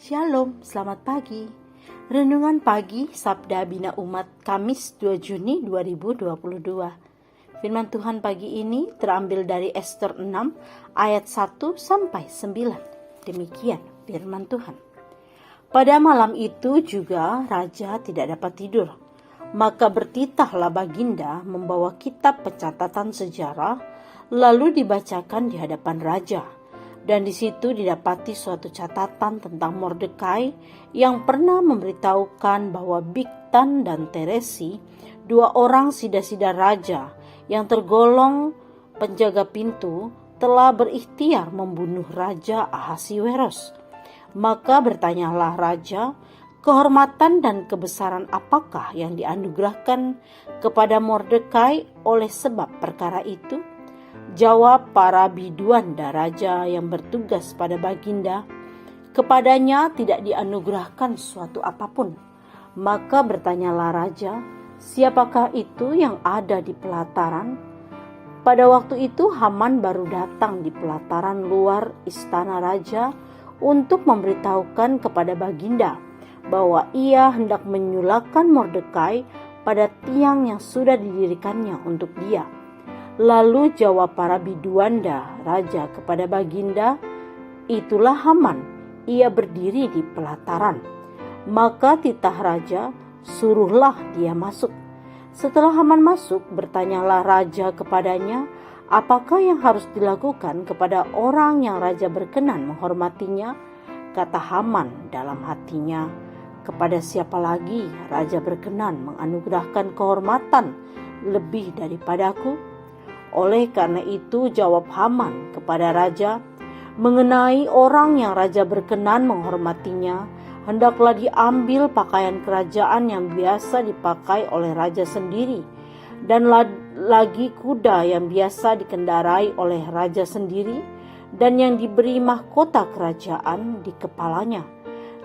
Shalom, selamat pagi. Renungan pagi Sabda Bina Umat Kamis 2 Juni 2022. Firman Tuhan pagi ini terambil dari Ester 6 ayat 1 sampai 9. Demikian firman Tuhan. Pada malam itu juga raja tidak dapat tidur. Maka bertitahlah Baginda membawa kitab pencatatan sejarah lalu dibacakan di hadapan raja. Dan di situ didapati suatu catatan tentang Mordekai yang pernah memberitahukan bahwa Bigtan dan Teresi, dua orang sida-sida raja yang tergolong penjaga pintu, telah berikhtiar membunuh Raja Ahasiweros. Maka bertanyalah raja, kehormatan dan kebesaran apakah yang dianugerahkan kepada Mordekai oleh sebab perkara itu? Jawab para biduanda raja yang bertugas pada Baginda, kepadanya tidak dianugerahkan suatu apapun. Maka bertanyalah raja, siapakah itu yang ada di pelataran? Pada waktu itu Haman baru datang di pelataran luar istana raja untuk memberitahukan kepada Baginda bahwa ia hendak menyulakan Mordekai pada tiang yang sudah didirikannya untuk dia. Lalu jawab para biduanda raja kepada Baginda, itulah Haman, ia berdiri di pelataran. Maka titah raja, suruhlah dia masuk. Setelah Haman masuk, bertanyalah raja kepadanya, apakah yang harus dilakukan kepada orang yang raja berkenan menghormatinya? Kata Haman dalam hatinya, kepada siapa lagi raja berkenan menganugerahkan kehormatan lebih daripadaku? Oleh karena itu jawab Haman kepada raja, mengenai orang yang raja berkenan menghormatinya, hendaklah diambil pakaian kerajaan yang biasa dipakai oleh raja sendiri, dan lagi kuda yang biasa dikendarai oleh raja sendiri, dan yang diberi mahkota kerajaan di kepalanya.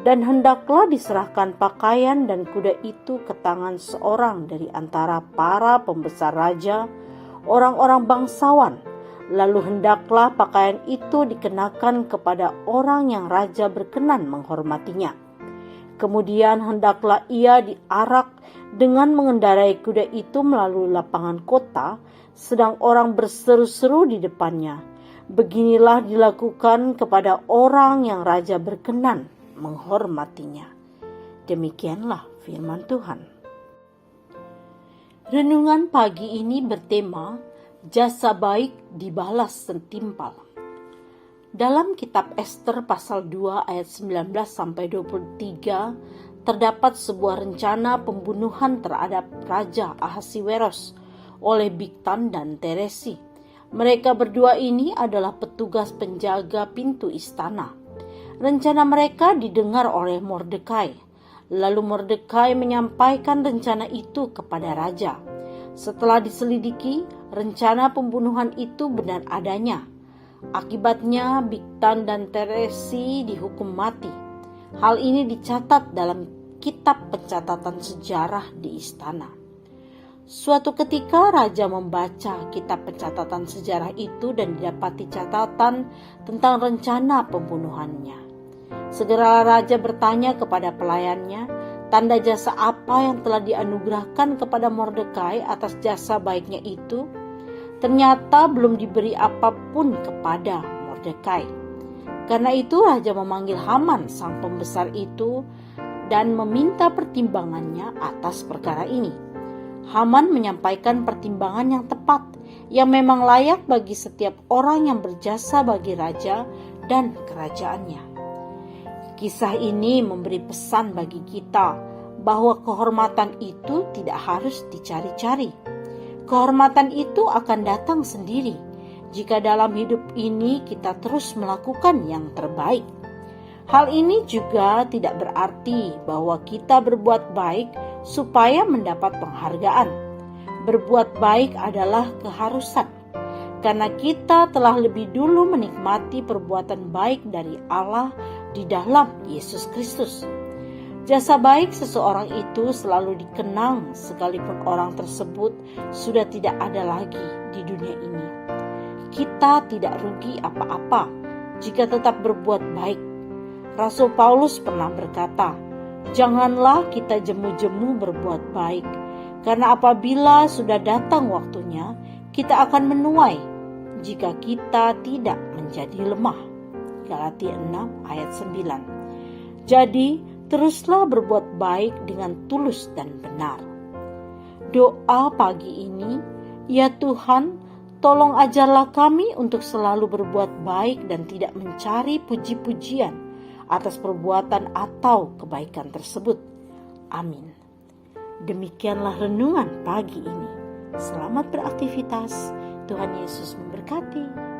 Dan hendaklah diserahkan pakaian dan kuda itu ke tangan seorang dari antara para pembesar raja, orang-orang bangsawan. Lalu hendaklah pakaian itu dikenakan kepada orang yang raja berkenan menghormatinya. Kemudian hendaklah ia diarak dengan mengendarai kuda itu melalui lapangan kota, sedang orang berseru-seru di depannya. Beginilah dilakukan kepada orang yang raja berkenan menghormatinya. Demikianlah firman Tuhan. Renungan pagi ini bertema jasa baik dibalas setimpal. Dalam kitab Ester pasal 2 ayat 19 sampai 23 terdapat sebuah rencana pembunuhan terhadap Raja Ahasiweros oleh Bigtan dan Teresi. Mereka berdua ini adalah petugas penjaga pintu istana. Rencana mereka didengar oleh Mordekai. Lalu Mordekai menyampaikan rencana itu kepada raja. Setelah diselidiki, rencana pembunuhan itu benar adanya. Akibatnya Bigtan dan Teresi dihukum mati. Hal ini dicatat dalam kitab pencatatan sejarah di istana. Suatu ketika raja membaca kitab pencatatan sejarah itu dan didapati catatan tentang rencana pembunuhannya. Segera raja bertanya kepada pelayannya, tanda jasa apa yang telah dianugerahkan kepada Mordekai atas jasa baiknya itu? Ternyata belum diberi apapun kepada Mordekai. Karena itu raja memanggil Haman sang pembesar itu dan meminta pertimbangannya atas perkara ini. Haman menyampaikan pertimbangan yang tepat, yang memang layak bagi setiap orang yang berjasa bagi raja dan kerajaannya. Kisah ini memberi pesan bagi kita bahwa kehormatan itu tidak harus dicari-cari. Kehormatan itu akan datang sendiri jika dalam hidup ini kita terus melakukan yang terbaik. Hal ini juga tidak berarti bahwa kita berbuat baik supaya mendapat penghargaan. Berbuat baik adalah keharusan, karena kita telah lebih dulu menikmati perbuatan baik dari Allah di dalam Yesus Kristus. Jasa baik seseorang itu selalu dikenang sekalipun orang tersebut sudah tidak ada lagi di dunia ini. kita tidak rugi apa-apa jika tetap berbuat baik. Rasul Paulus pernah berkata, "Janganlah kita jemu-jemu berbuat baik, karena apabila sudah datang waktunya, kita akan menuai jika kita tidak menjadi lemah." Galatia 6 ayat 9. Jadi, teruslah berbuat baik dengan tulus dan benar. Doa pagi ini, ya Tuhan, tolong ajarlah kami untuk selalu berbuat baik dan tidak mencari puji-pujian atas perbuatan atau kebaikan tersebut. Amin. Demikianlah renungan pagi ini. Selamat beraktivitas. Tuhan Yesus memberkati.